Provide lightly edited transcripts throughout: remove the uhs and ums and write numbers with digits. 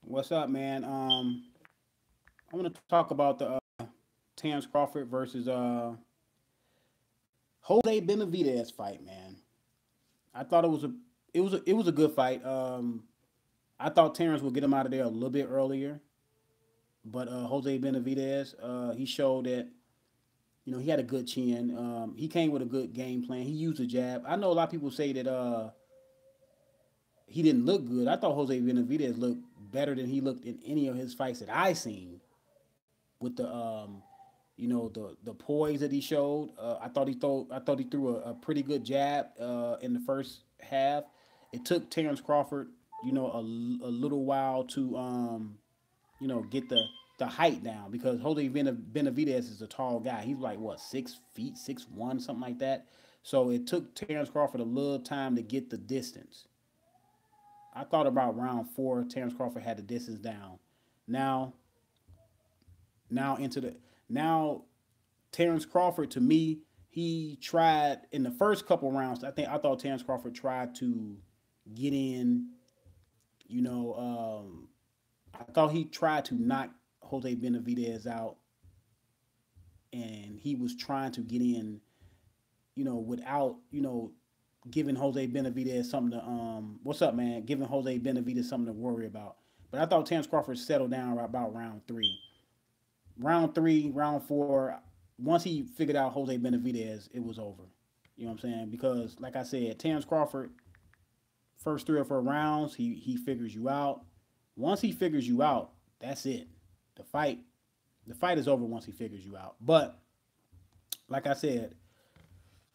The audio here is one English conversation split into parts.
What's up, man? I want to talk about the Terrence Crawford versus Jose Benavidez fight, man. I thought it was a good fight. I thought Terrence would get him out of there a little bit earlier, but Jose Benavidez, he showed that he had a good chin. He came with a good game plan. He used a jab. I know a lot of people say that he didn't look good. I thought Jose Benavidez looked better than he looked in any of his fights that I seen with the poise that he showed. I thought he threw a pretty good jab in the first half. It took Terrence Crawford a little while to get the height down because Jose Benavidez is a tall guy. He's like what 6 feet, 6'1", something like that. So it took Terrence Crawford a little time to get the distance. I thought about round four, Terrence Crawford had the distance down. Now, now into the now Terrence Crawford, to me, he tried in the first couple rounds. I thought Terrence Crawford tried to get in. You know, I thought he tried to knock Jose Benavidez out, and he was trying to get in. Without giving Jose Benavidez something to what's up, man? Giving Jose Benavidez something to worry about. But I thought Terrence Crawford settled down right about round three. Round three, round four, once he figured out Jose Benavidez, it was over. You know what I'm saying? Because, like I said, Terrence Crawford, first 3 or 4 rounds, he figures you out. Once he figures you out, that's it. The fight, the fight is over once he figures you out. But like I said,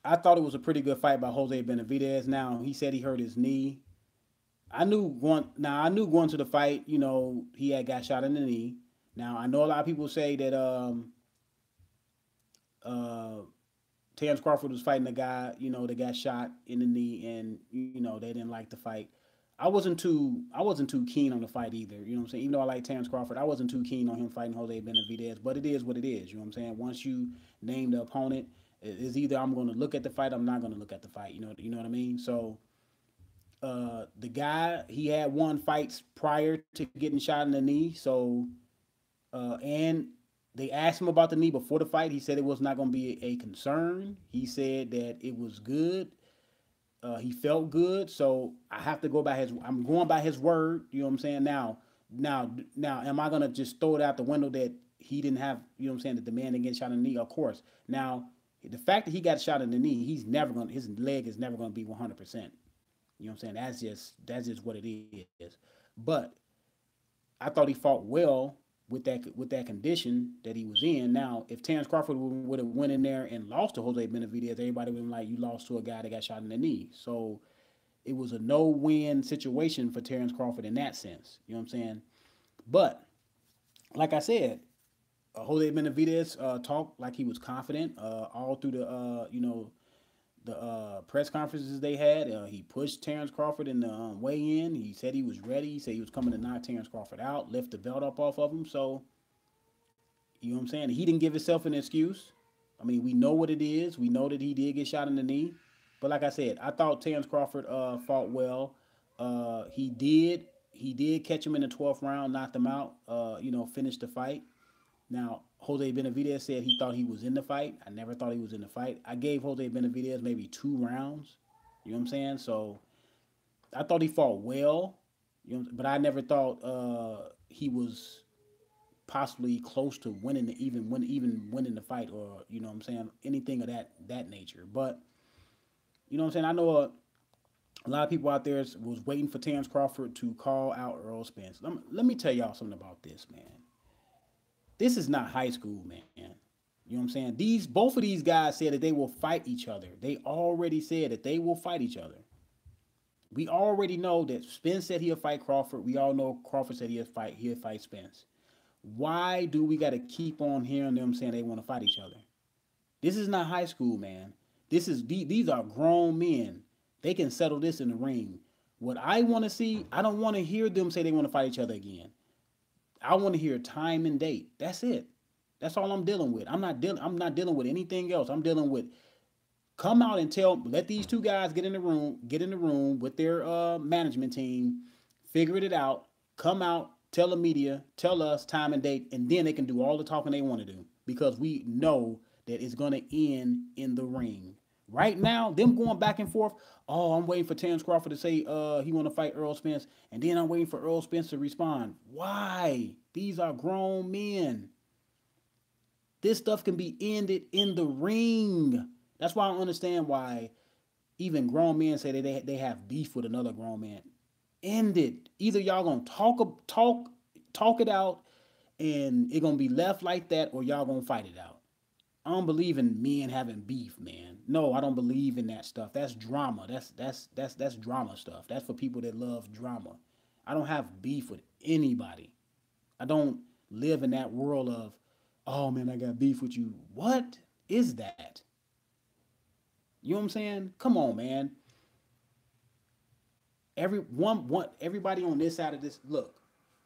I thought it was a pretty good fight by Jose Benavidez. Now he said he hurt his knee. I knew going to the fight, he had got shot in the knee. Now I know a lot of people say that uh, Terrence Crawford was fighting a guy, that got shot in the knee, and they didn't like the fight. I wasn't too keen on the fight either. You know what I'm saying? Even though I like Terrence Crawford, I wasn't too keen on him fighting Jose Benavidez. But it is what it is. You know what I'm saying? Once you name the opponent, it's either I'm going to look at the fight, I'm not going to look at the fight. You know what I mean? So the guy, he had won fights prior to getting shot in the knee. So and they asked him about the knee before the fight. He said it was not going to be a concern. He said that it was good. He felt good. So I have to go by his. I'm going by his word. You know what I'm saying? Now, am I gonna just throw it out the window that he didn't have? You know what I'm saying? That the man didn't get shot in the knee. Of course. Now, the fact that he got shot in the knee, he's never gonna. His leg is never gonna be 100%. You know what I'm saying? That's just what it is. But I thought he fought well with that condition that he was in. Now, if Terrence Crawford would have went in there and lost to Jose Benavidez, everybody would have been like, you lost to a guy that got shot in the knee. So it was a no-win situation for Terrence Crawford in that sense. You know what I'm saying? But like I said, Jose Benavidez talked like he was confident all through the press conferences they had. He pushed Terrence Crawford in the weigh-in. He said he was ready. He said he was coming to knock Terrence Crawford out, lift the belt up off of him. So, you know what I'm saying? He didn't give himself an excuse. I mean, we know what it is. We know that he did get shot in the knee. But like I said, I thought Terrence Crawford fought well. He did catch him in the 12th round, knocked him out. Finished the fight. Now, Jose Benavidez said he thought he was in the fight. I never thought he was in the fight. I gave Jose Benavidez maybe 2 rounds. You know what I'm saying? So I thought he fought well, but I never thought he was possibly close to winning even winning the fight, or you know what I'm saying, anything of that nature. But you know what I'm saying? I know a lot of people out there was waiting for Terrence Crawford to call out Earl Spence. Let me tell y'all something about this, man. This is not high school, man. You know what I'm saying? Both of these guys said that they will fight each other. They already said that they will fight each other. We already know that Spence said he'll fight Crawford. We all know Crawford said he'll fight Spence. Why do we got to keep on hearing them saying they want to fight each other? This is not high school, man. These are grown men. They can settle this in the ring. What I want to see, I don't want to hear them say they want to fight each other again. I want to hear time and date. That's it. That's all I'm dealing with. I'm not dealing with anything else. I'm dealing with come out and let these two guys get in the room with their management team, figure it out, come out, tell the media, tell us time and date, and then they can do all the talking they want to do because we know that it's going to end in the ring. Right now, them going back and forth. Oh, I'm waiting for Terrence Crawford to say he want to fight Earl Spence, and then I'm waiting for Earl Spence to respond. Why? These are grown men. This stuff can be ended in the ring. That's why I don't understand why even grown men say that they have beef with another grown man. End it. Either y'all gonna talk it out, and it gonna be left like that, or y'all gonna fight it out. I don't believe in men having beef, man. No, I don't believe in that stuff. That's drama. That's drama stuff. That's for people that love drama. I don't have beef with anybody. I don't live in that world of, oh man, I got beef with you. What is that? You know what I'm saying? Come on, man. Everybody on this side of this. Look,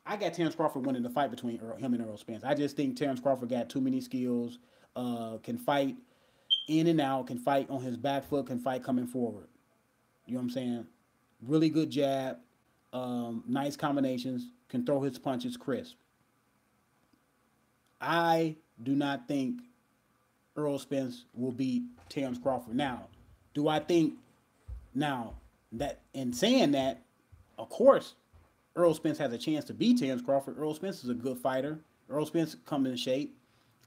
I got Terrence Crawford winning the fight between him and Earl Spence. I just think Terrence Crawford got too many skills. Can fight in and out. Can fight on his back foot. Can fight coming forward. You know what I'm saying? Really good jab. Nice combinations. Can throw his punches crisp. I do not think Earl Spence will beat Terrence Crawford. Now, do I think now that in saying that, of course, Earl Spence has a chance to beat Terrence Crawford. Earl Spence is a good fighter. Earl Spence comes in shape.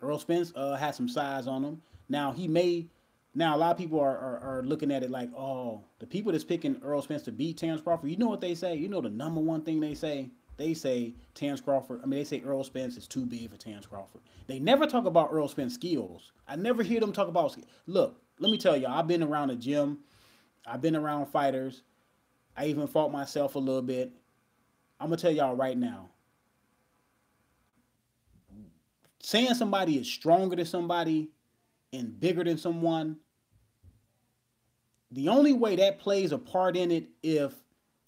Earl Spence has some size on him. Now he may. Now a lot of people are looking at it like, oh, the people that's picking Earl Spence to beat Terrence Crawford. You know what they say? You know the number one thing they say. They say Terrence Crawford. I mean, they say Earl Spence is too big for Terrence Crawford. They never talk about Earl Spence skills. I never hear them talk about. Look, let me tell y'all. I've been around the gym. I've been around fighters. I even fought myself a little bit. I'm gonna tell y'all right now. Saying somebody is stronger than somebody and bigger than someone, the only way that plays a part in it if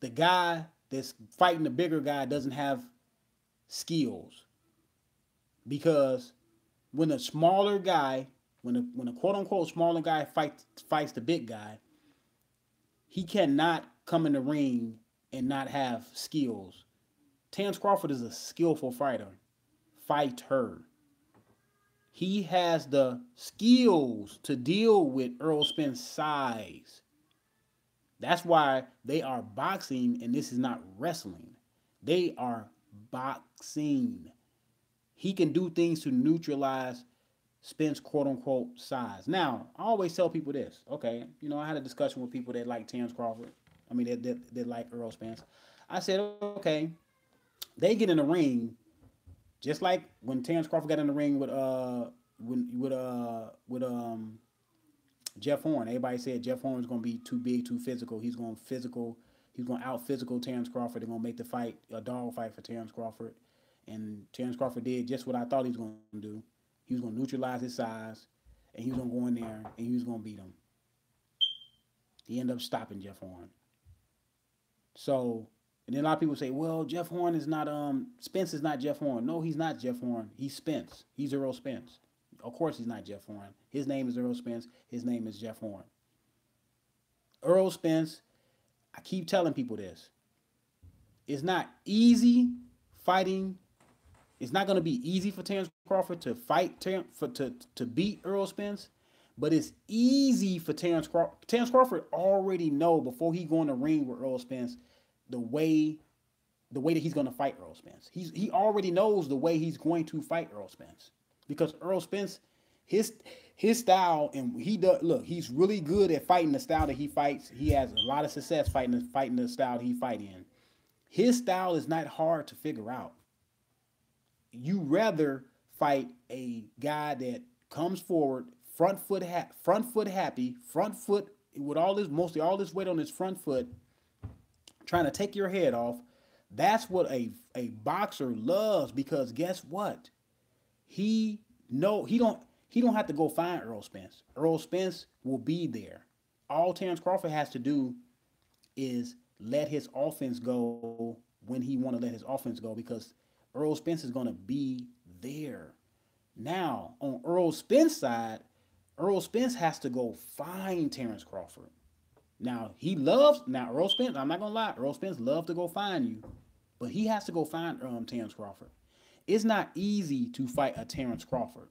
the guy that's fighting the bigger guy doesn't have skills. Because when a smaller guy, when a quote unquote smaller guy fights the big guy, he cannot come in the ring and not have skills. Terrence Crawford is a skillful fighter. Fighter. He has the skills to deal with Earl Spence's size. That's why they are boxing, and this is not wrestling. They are boxing. He can do things to neutralize Spence, quote unquote, size. Now, I always tell people this. Okay, I had a discussion with people that like Terrence Crawford. I mean, that like Earl Spence. I said, okay, they get in the ring just like when Terrence Crawford got in the ring with Jeff Horn. Everybody said Jeff Horn is going to be too big, too physical. He's going to out physical Terrence Crawford. They're going to make the fight a dog fight for Terrence Crawford. And Terrence Crawford did just what I thought he was going to do. He was going to neutralize his size, and he was going to go in there and he was going to beat him. He ended up stopping Jeff Horn. So, and then a lot of people say, well, Jeff Horn is not, Spence is not Jeff Horn. No, he's not Jeff Horn. He's Spence. He's Earl Spence. Of course he's not Jeff Horn. His name is Earl Spence. His name is Jeff Horn. Earl Spence, I keep telling people this. It's not easy fighting. It's not going to be easy for Terrence Crawford to fight, to beat Earl Spence. But it's easy for Terrence Crawford. Terrence Crawford already know before he go in the ring with Earl Spence the way that he's going to fight Earl Spence. He already knows the way he's going to fight Earl Spence. Because Earl Spence, his style, and he's really good at fighting the style that he fights. He has a lot of success fighting the style that he fight in. His style is not hard to figure out. You rather fight a guy that comes forward, front foot happy, front foot with mostly all this weight on his front foot, trying to take your head off. That's what a boxer loves, because guess what? He don't have to go find Earl Spence. Earl Spence will be there. All Terrence Crawford has to do is let his offense go when he want to let his offense go, because Earl Spence is going to be there. Now, on Earl Spence's side, Earl Spence has to go find Terrence Crawford. Now, Earl Spence, I'm not going to lie, Earl Spence loves to go find you. but he has to go find Terrence Crawford. It's not easy to fight a Terrence Crawford.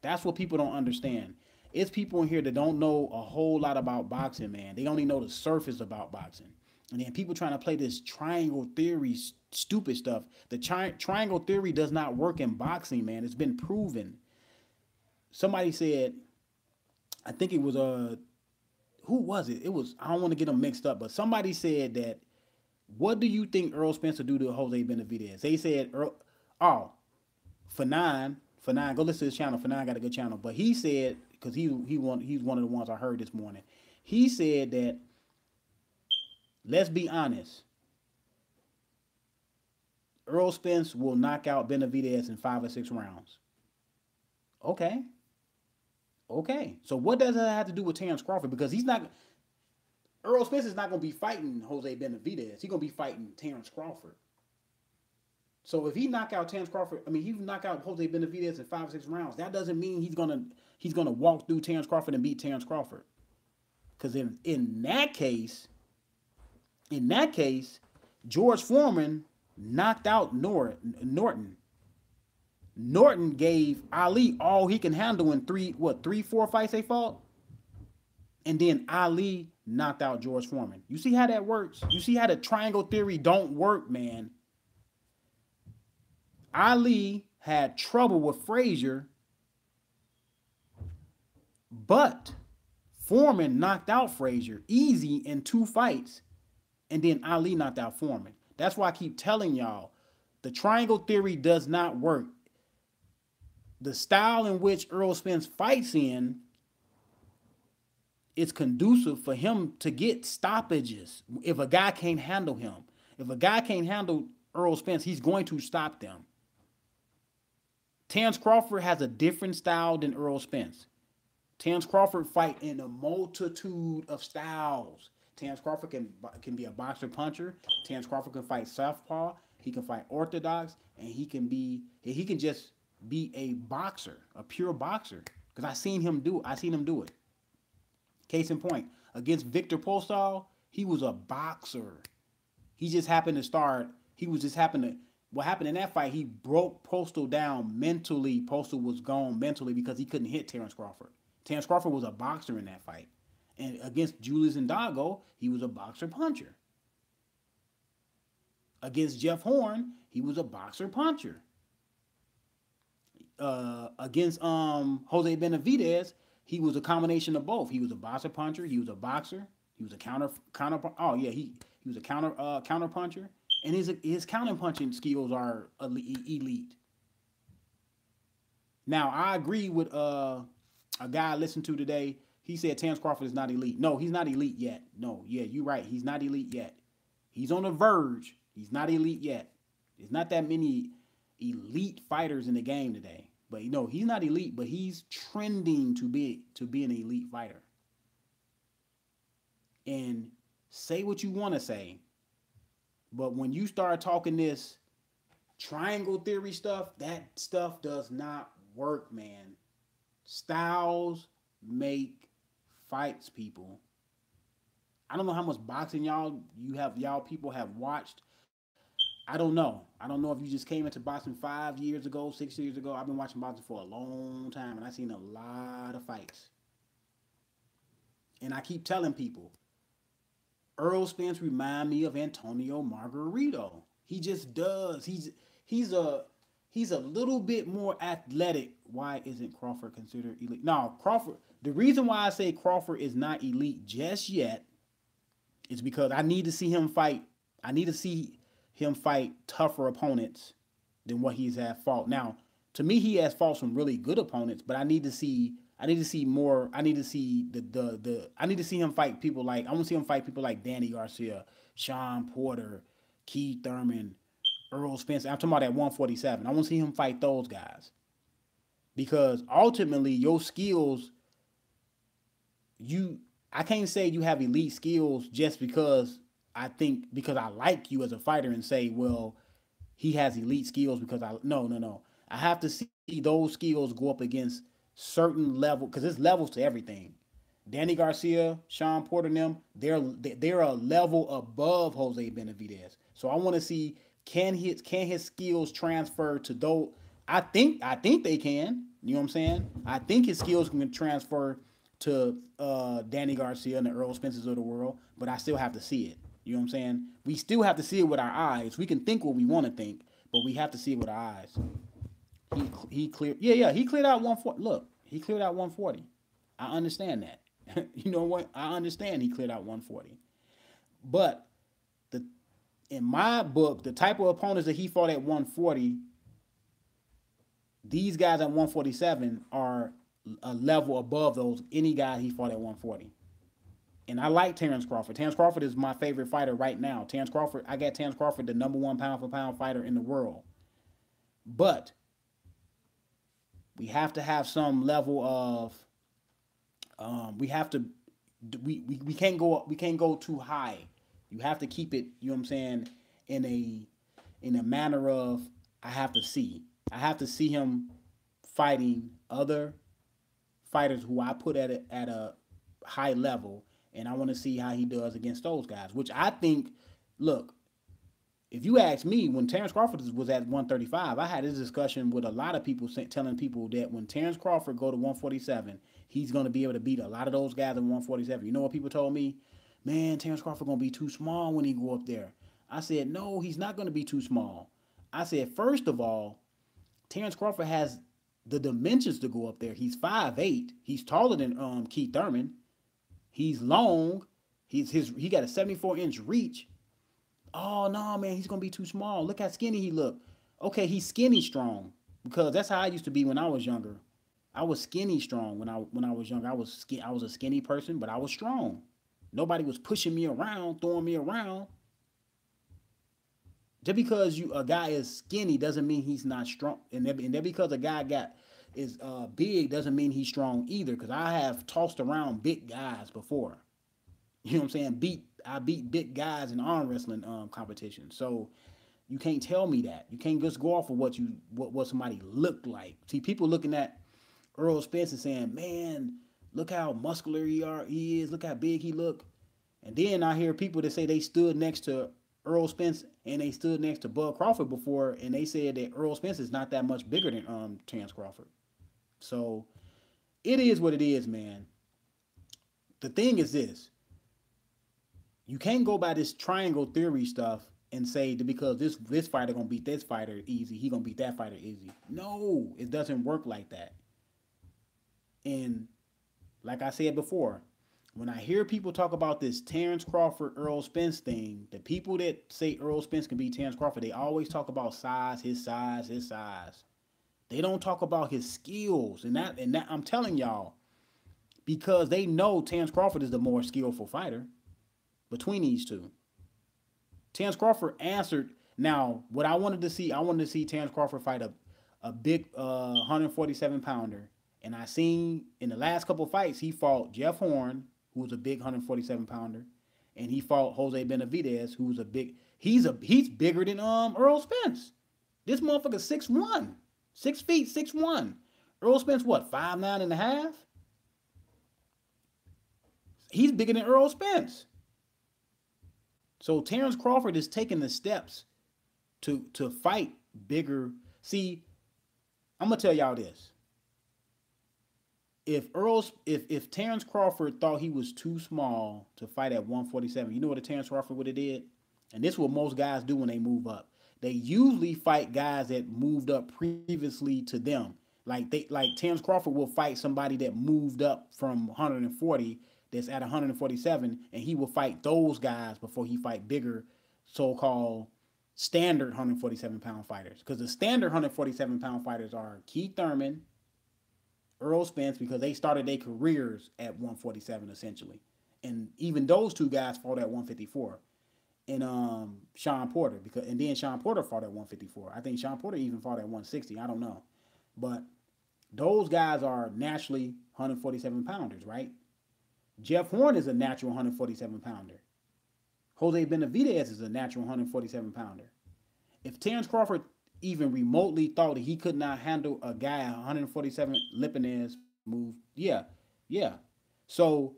That's what people don't understand. It's people in here that don't know a whole lot about boxing, man. They only know the surface about boxing. And then people trying to play this triangle theory, stupid stuff. The triangle theory does not work in boxing, man. It's been proven. Somebody said, I think it was who was it? It was, I don't want to get them mixed up, but somebody said that, what do you think Earl Spence will do to Jose Benavidez? They said, Fanan, go listen to his channel. Fanan got a good channel, but he said, because he's one of the ones I heard this morning. He said that, let's be honest, Earl Spence will knock out Benavidez in 5 or 6 rounds. Okay. So what does that have to do with Terrence Crawford? Because Earl Spence is not going to be fighting Jose Benavidez. He's going to be fighting Terrence Crawford. So if he knock out Terrence Crawford, he knock out Jose Benavidez in 5 or 6 rounds. That doesn't mean he's gonna walk through Terrence Crawford and beat Terrence Crawford. Because in that case, George Foreman knocked out Norton. Norton gave Ali all he can handle in 3-4 fights they fought. And then Ali knocked out George Foreman. You see how that works? You see how the triangle theory don't work, man? Ali had trouble with Frazier, but Foreman knocked out Frazier easy in 2 fights, and then Ali knocked out Foreman. That's why I keep telling y'all, the triangle theory does not work. The style in which Earl Spence fights in is conducive for him to get stoppages if a guy can't handle him. If a guy can't handle Earl Spence, he's going to stop them. Terrence Crawford has a different style than Earl Spence. Terrence Crawford fight in a multitude of styles. Terrence Crawford can be a boxer puncher. Terrence Crawford can fight southpaw. He can fight orthodox, and he can just be a boxer, a pure boxer. Because I seen him do it. Case in point, against Victor Postol, he was a boxer. He just happened to start. What happened in that fight, he broke Postal down mentally. Postal was gone mentally because he couldn't hit Terrence Crawford. Terrence Crawford was a boxer in that fight. And against Julius Ndago, he was a boxer puncher. Against Jeff Horn, he was a boxer puncher. Against Jose Benavidez, he was a combination of both. He was a boxer puncher, he was a boxer, he was a counter he was a counter puncher. And his counter punching skills are elite. Now, I agree with a guy I listened to today. He said Terrence Crawford is not elite. No, he's not elite yet. No, yeah, you're right. He's not elite yet. He's on the verge. He's not elite yet. There's not that many elite fighters in the game today. But he's not elite, but he's trending to be an elite fighter. And say what you want to say, but when you start talking this triangle theory stuff, that stuff does not work, man. Styles make fights, people. I don't know how much boxing y'all people have watched. I don't know. I don't know if you just came into boxing 5 years ago, 6 years ago. I've been watching boxing for a long time, and I've seen a lot of fights. And I keep telling people, Earl Spence remind me of Antonio Margarito. He just does. He's a little bit more athletic. Why isn't Crawford considered elite? No, Crawford. The reason why I say Crawford is not elite just yet is because I need to see him fight. I need to see him fight tougher opponents than what he's had fought. Now, to me, he has fought some really good opponents, but I need to see more. I need to see I need to see him fight people like, I want to see him fight people like Danny Garcia, Sean Porter, Keith Thurman, Earl Spence. I'm talking about at 147. I want to see him fight those guys. Because ultimately, your skills, I can't say you have elite skills just because I like you as a fighter and say, well, he has elite skills because no. I have to see those skills go up against certain level, because there's levels to everything. Danny Garcia, Sean Porter, and them, they're a level above Jose Benavidez. So I want to see, can his skills transfer to those. I think they can. You know what I'm saying? I think his skills can transfer to Danny Garcia and the Earl Spencers of the world, but I still have to see it. You know what I'm saying? We still have to see it with our eyes. We can think what we want to think, but we have to see it with our eyes. He cleared. Yeah. He cleared out 140. Look, he cleared out 140. I understand that. You know what? I understand he cleared out 140. But the in my book, the type of opponents that he fought at 140, these guys at 147 are a level above those any guy he fought at 140. And I like Terrence Crawford. Terrence Crawford is my favorite fighter right now. Terrence Crawford, I got Terrence Crawford the number one pound for pound fighter in the world. But we have to have some level of we have to we can't go too high. You have to keep it, you know what I'm saying, in a manner of I have to see. I have to see him fighting other fighters who I put at a high level, and I want to see how he does against those guys. Which I think, look, if you ask me, when Terrence Crawford was at 135, I had this discussion with a lot of people telling people that when Terrence Crawford go to 147, he's going to be able to beat a lot of those guys at 147. You know what people told me? Man, Terrence Crawford going to be too small when he go up there. I said, no, he's not going to be too small. I said, first of all, Terrence Crawford has the dimensions to go up there. He's 5'8". He's taller than Keith Thurman. He's long. He got a 74-inch reach. Oh, no, man, he's going to be too small. Look how skinny he looked. Okay, he's skinny strong, because that's how I used to be when I was younger. I was skinny strong when I was younger. I was a skinny person, but I was strong. Nobody was pushing me around, throwing me around. Just because a guy is skinny doesn't mean he's not strong. And that because a guy is big doesn't mean he's strong either, because I have tossed around big guys before. You know what I'm saying? I beat big guys in arm wrestling competitions. So you can't tell me that. You can't just go off of what somebody looked like. See, people looking at Earl Spence and saying, man, look how muscular he is. Look how big he look. And then I hear people that say they stood next to Earl Spence and they stood next to Bud Crawford before, and they said that Earl Spence is not that much bigger than Terrence Crawford. So it is what it is, man. The thing is this. You can't go by this triangle theory stuff and say that because this fighter gonna beat this fighter easy, he gonna beat that fighter easy. No, it doesn't work like that. And like I said before, when I hear people talk about this Terrence Crawford, Earl Spence thing, the people that say Earl Spence can beat Terrence Crawford, they always talk about size, his size, his size. They don't talk about his skills. And that I'm telling y'all, because they know Terrence Crawford is the more skillful fighter between these two. Terrence Crawford answered. Now, what I wanted to see Terrence Crawford fight a big 147 pounder. And I seen in the last couple of fights, he fought Jeff Horn, who was a big 147 pounder, and he fought Jose Benavidez, who's he's bigger than Earl Spence. This motherfucker 6'1", 6 feet, 6'1". Earl Spence, what, 5'9 and a half? He's bigger than Earl Spence. So Terrence Crawford is taking the steps to fight bigger. See, I'm gonna tell y'all this. If Terrence Crawford thought he was too small to fight at 147, you know what Terrence Crawford would have did? And this is what most guys do when they move up. They usually fight guys that moved up previously to them. Like Terrence Crawford will fight somebody that moved up from 140 that's at 147, and he will fight those guys before he fight bigger so-called standard 147-pound fighters. Because the standard 147-pound fighters are Keith Thurman, Earl Spence, because they started their careers at 147 essentially. And even those two guys fought at 154. And Sean Porter, and then Sean Porter fought at 154. I think Sean Porter even fought at 160. I don't know. But those guys are naturally 147 pounders, right? Jeff Horn is a natural 147 pounder. Jose Benavidez is a natural 147 pounder. If Terrence Crawford even remotely thought that he could not handle a guy at 147 Lipinez move, yeah. So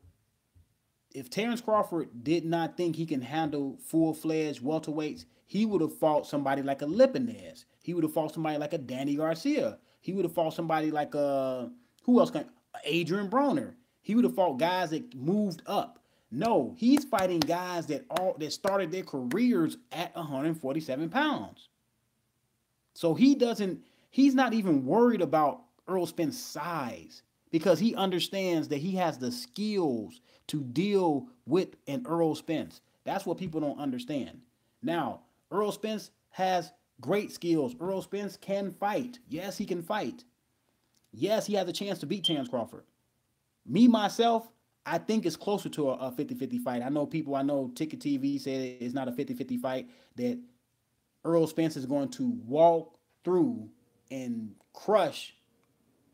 if Terrence Crawford did not think he can handle full-fledged welterweights, he would have fought somebody like a Lipinez. He would have fought somebody like a Danny Garcia. He would have fought somebody like who else can Adrian Broner. He would have fought guys that moved up. No, he's fighting guys that started their careers at 147 pounds. So he's not even worried about Errol Spence's size because he understands that he has the skills to deal with an Errol Spence. That's what people don't understand. Now, Errol Spence has great skills. Errol Spence can fight. Yes, he can fight. Yes, he has a chance to beat Terrence Crawford. Me, myself, I think it's closer to a 50-50 fight. I know Ticket TV said it's not a 50-50 fight, that Errol Spence is going to walk through and crush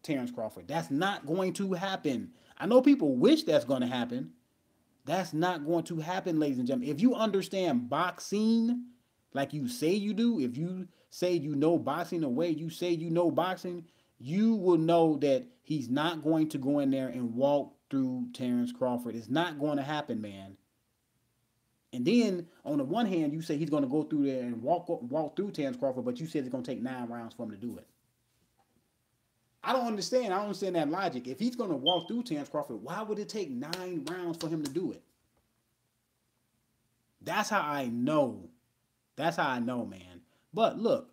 Terrence Crawford. That's not going to happen. I know people wish that's going to happen. That's not going to happen, ladies and gentlemen. If you understand boxing like you say you do, if you say you know boxing the way you say you know boxing, you will know that he's not going to go in there and walk through Terrence Crawford. It's not going to happen, man. And then, on the one hand, you say he's going to go through there and walk through Terrence Crawford, but you said it's going to take 9 rounds for him to do it. I don't understand that logic. If he's going to walk through Terrence Crawford, why would it take 9 rounds for him to do it? That's how I know. That's how I know, man. But look,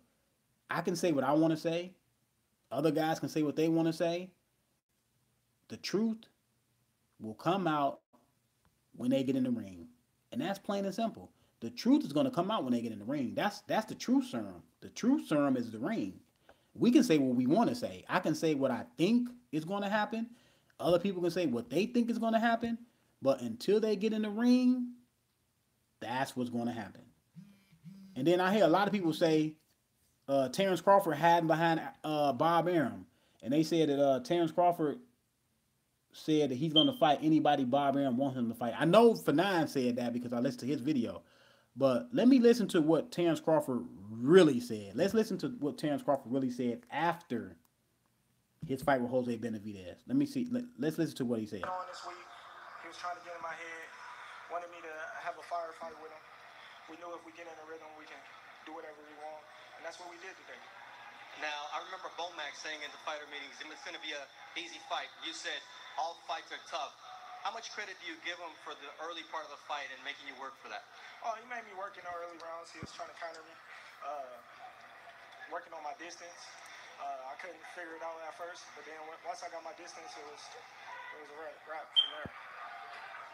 I can say what I want to say. Other guys can say what they want to say. The truth will come out when they get in the ring. And that's plain and simple. The truth is going to come out when they get in the ring. That's the truth serum. The truth serum is the ring. We can say what we want to say. I can say what I think is going to happen. Other people can say what they think is going to happen. But until they get in the ring, that's what's going to happen. And then I hear a lot of people say Terrence Crawford hiding behind Bob Arum. And they said that Terrence Crawford said that he's going to fight anybody Bob Arum wants him to fight. I know Fanon said that because I listened to his video. But let me listen to what Terrence Crawford really said. Let's listen to what Terrence Crawford really said after his fight with Jose Benavidez. Let me see. Let's listen to what he said. On this week, he was trying to get in my head, wanted me to have a firefight with him. We knew if we get in a rhythm, we can do whatever we want. And that's what we did today. Now, I remember Bomac saying in the fighter meetings, it's going to be an easy fight. You said all fights are tough. How much credit do you give him for the early part of the fight and making you work for that? Oh, he made me work in the early rounds. He was trying to counter me, working on my distance. I couldn't figure it out at first, but then once I got my distance, it was a wrap from there.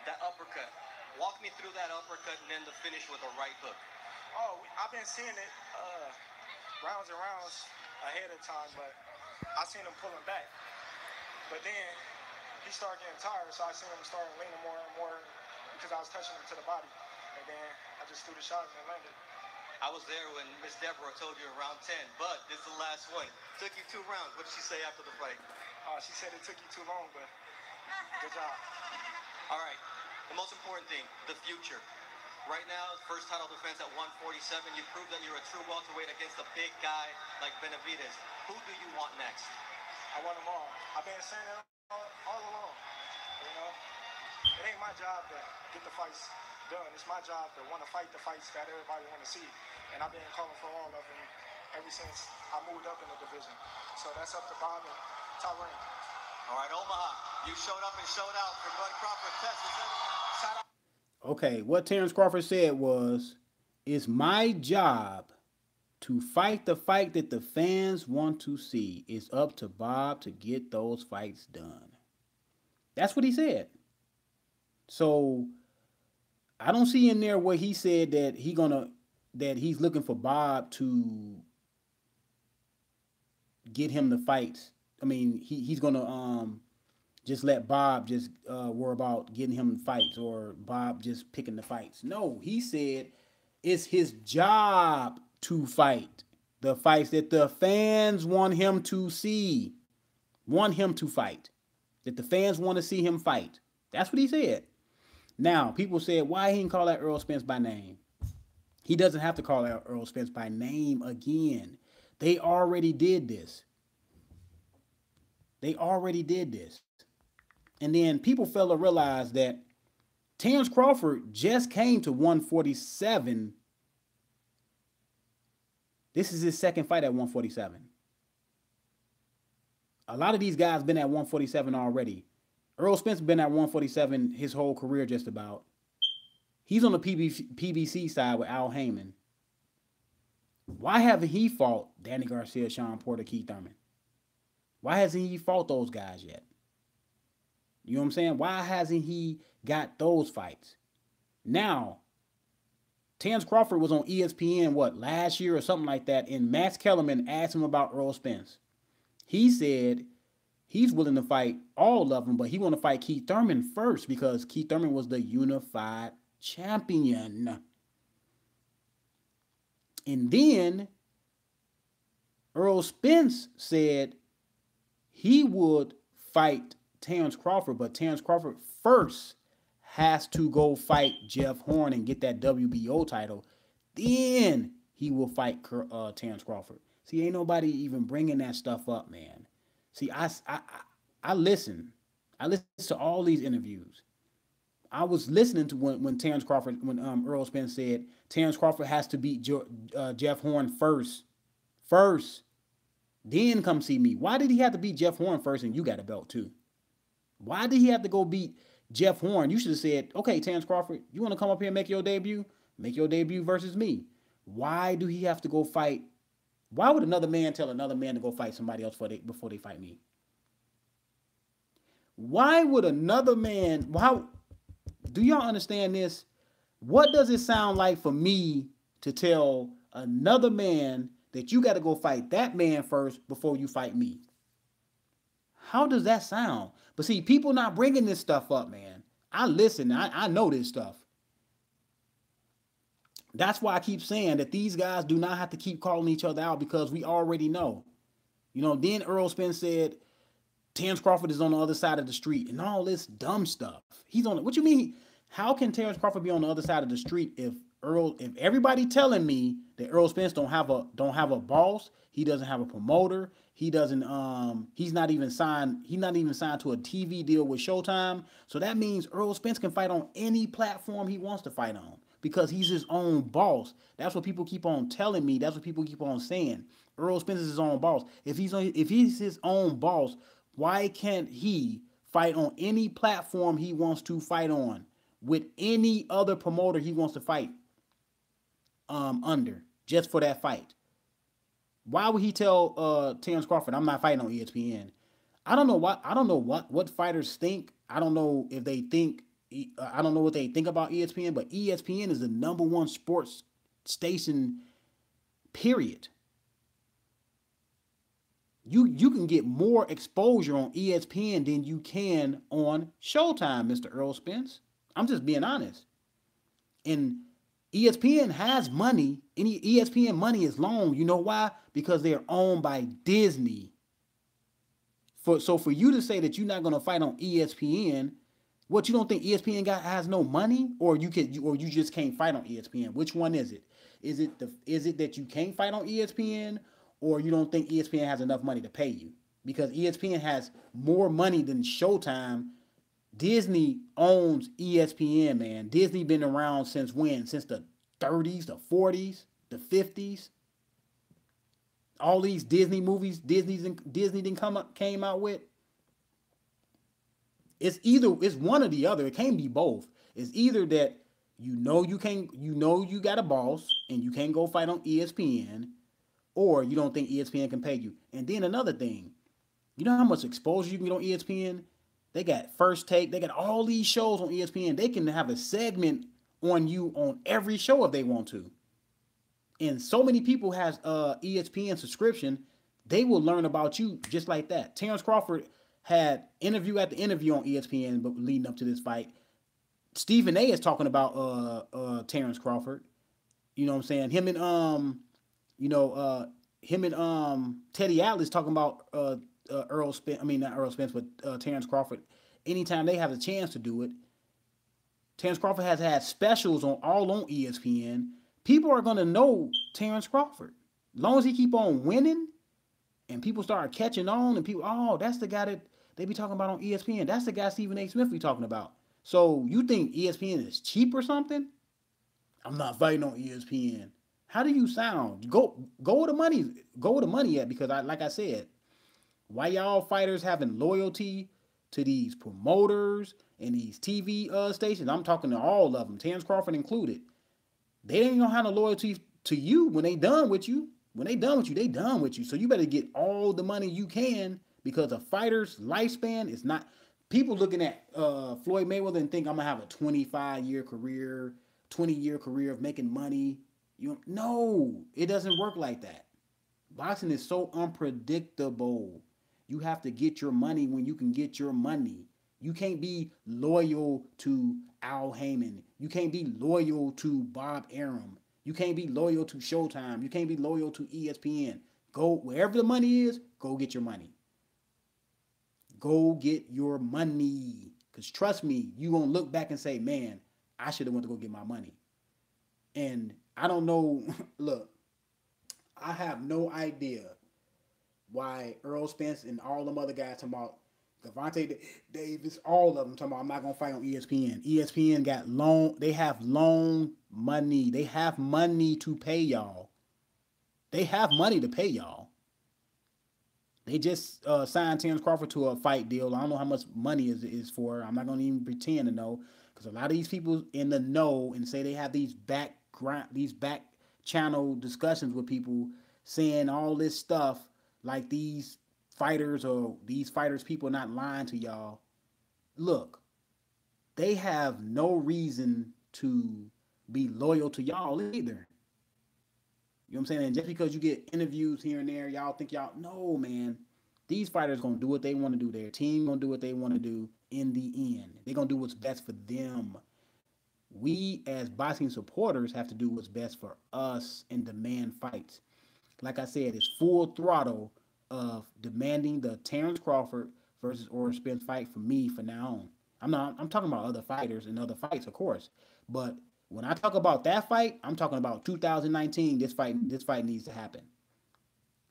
That uppercut. Walk me through that uppercut and then the finish with a right hook. Oh, I've been seeing it rounds and rounds ahead of time, but I seen him pulling back. But then he started getting tired, so I seen him start leaning more and more because I was touching him to the body. And then I just threw the shot and landed. I was there when Miss Deborah told you around 10, but this is the last one. Took you 2 rounds. What did she say after the fight? She said it took you too long, but good job. All right. The most important thing, the future. Right now, first title defense at 147. You proved that you're a true welterweight against a big guy like Benavidez. Who do you want next? I want them all. I've been saying that all along. You know, it ain't my job to get the fights done. It's my job to want to fight the fights that everybody want to see. And I've been calling for all of them ever since I moved up in the division. So that's up to Bob and Tyrone. All right, Omaha, you showed up and showed out for Bud Crawford, Texas. Shout out. Okay, what Terrence Crawford said was, it's my job to fight the fight that the fans want to see. It's up to Bob to get those fights done. That's what he said. So I don't see in there where he said that he's looking for Bob to get him the fights. I mean, he's gonna just let Bob just worry about getting him fights or Bob just picking the fights. No, he said it's his job to fight the fights that the fans want him to see, want him to fight, that the fans want to see him fight. That's what he said. Now, people said, why he didn't call out Errol Spence by name? He doesn't have to call out Errol Spence by name again. They already did this. They already did this. And then people fail to realize that Terrence Crawford just came to 147. This is his second fight at 147. A lot of these guys been at 147 already. Earl Spence been at 147 his whole career just about. He's on the PBC side with Al Heyman. Why haven't he fought Danny Garcia, Sean Porter, Keith Thurman? Why hasn't he fought those guys yet? You know what I'm saying? Why hasn't he got those fights? Now, Terrence Crawford was on ESPN, last year or something like that, and Max Kellerman asked him about Earl Spence. He said he's willing to fight all of them, but he want to fight Keith Thurman first because Keith Thurman was the unified champion. And then Earl Spence said he would fight Terrence Crawford, but Terrence Crawford first has to go fight Jeff Horn and get that WBO title. Then he will fight Terrence Crawford. See, ain't nobody even bringing that stuff up, man. See, I listen. I listen to all these interviews. I was listening to when Terrence Crawford, when Earl Spence said Terrence Crawford has to beat Jeff Horn first, then come see me. Why did he have to beat Jeff Horn first and you got a belt too? Why did he have to go beat Jeff Horn? You should have said, okay, Terrence Crawford, you want to come up here and make your debut? Make your debut versus me. Why do he have to go fight? Why would another man tell another man to go fight somebody else before they fight me? Why would another man, do y'all understand this? What does it sound like for me to tell another man that you got to go fight that man first before you fight me? How does that sound? But see, people not bringing this stuff up, man. I listen. I know this stuff. That's why I keep saying that these guys do not have to keep calling each other out because we already know. You know, then Earl Spence said Terrence Crawford is on the other side of the street and all this dumb stuff. He's on it. What you mean? How can Terrence Crawford be on the other side of the street if everybody telling me that Earl Spence don't have a boss, he doesn't have a promoter, he doesn't he's not even signed to a TV deal with Showtime. So that means Earl Spence can fight on any platform he wants to fight on because he's his own boss. That's what people keep on telling me. That's what people keep on saying. Earl Spence is his own boss. If he's his own boss, why can't he fight on any platform he wants to fight on with any other promoter he wants to fight under just for that fight? Why would he tell Terrence Crawford, I'm not fighting on ESPN? I don't know what fighters think. I don't know if they think, I don't know what they think about ESPN, but ESPN is the #1 sports station, period. You can get more exposure on ESPN than you can on Showtime, Mr. Earl Spence. I'm just being honest. And ESPN has money. Any ESPN money is long. You know why? Because they're owned by Disney. So for you to say that you're not going to fight on ESPN, what, you don't think ESPN has no money, or you just can't fight on ESPN? Which one is it? Is it that you can't fight on ESPN, or you don't think ESPN has enough money to pay you? Because ESPN has more money than Showtime. Disney owns ESPN, man. Disney been around since when? Since the 30s, the 40s, the 50s. All these Disney movies Disney came out with. It's one or the other. It can't be both. It's either that you got a boss and you can't go fight on ESPN, or you don't think ESPN can pay you. And then another thing, you know how much exposure you can get on ESPN? They got First Take. They got all these shows on ESPN. They can have a segment on you on every show if they want to. And so many people has ESPN subscription, they will learn about you just like that. Terrence Crawford had interview after interview on ESPN but leading up to this fight. Stephen A is talking about Terrence Crawford. You know what I'm saying? Him and Teddy Atlas talking about Earl Spence. I mean, not Earl Spence, but Terrence Crawford. Anytime they have a chance to do it, Terrence Crawford has had specials all on ESPN. People are gonna know Terrence Crawford as long as he keep on winning, and people start catching on, and people, oh, that's the guy that they be talking about on ESPN. That's the guy Stephen A. Smith be talking about. So you think ESPN is cheap or something? I'm not fighting on ESPN. How do you sound? Go where the money at, because I like I said, why y'all fighters having loyalty to these promoters and these TV stations? I'm talking to all of them, Terrence Crawford included. They ain't gonna have no loyalty to you when they done with you. When they done with you, they done with you. So you better get all the money you can, because a fighter's lifespan is not. People looking at Floyd Mayweather and think I'm gonna have a 25-year career, 20-year career of making money. No, it doesn't work like that. Boxing is so unpredictable. You have to get your money when you can get your money. You can't be loyal to Al Heyman. You can't be loyal to Bob Arum. You can't be loyal to Showtime. You can't be loyal to ESPN. Go wherever the money is, go get your money. Go get your money. Because trust me, you're going to look back and say, man, I should have went to go get my money. And I don't know. Look, I have no idea why Earl Spence and all them other guys talking about Gervonta Davis, all of them talking about I'm not gonna fight on ESPN. ESPN got loan. They have loan money. They have money to pay y'all. They have money to pay y'all. They just signed Terrence Crawford to a fight deal. I don't know how much money is for. I'm not gonna even pretend to know, because a lot of these people in the know and say they have these back channel discussions with people saying all this stuff, like these fighters people not lying to y'all. Look, they have no reason to be loyal to y'all either. You know what I'm saying? And just because you get interviews here and there, y'all think y'all, no, man. These fighters gonna do what they want to do. Their team gonna do what they want to do in the end. They're gonna do what's best for them. We as boxing supporters have to do what's best for us and demand fights. Like I said, it's full throttle of demanding the Terrence Crawford versus Orr Spence fight for me for now on. I'm talking about other fighters and other fights, of course. But when I talk about that fight, I'm talking about 2019. This fight needs to happen.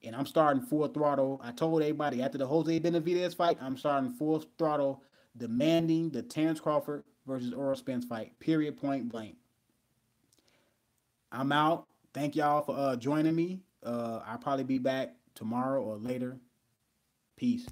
And I'm starting full throttle. I told everybody after the Jose Benavidez fight, I'm starting full throttle, demanding the Terrence Crawford versus Orr Spence fight. Period. Point blank. I'm out. Thank y'all for joining me. I'll probably be back tomorrow or later. Peace.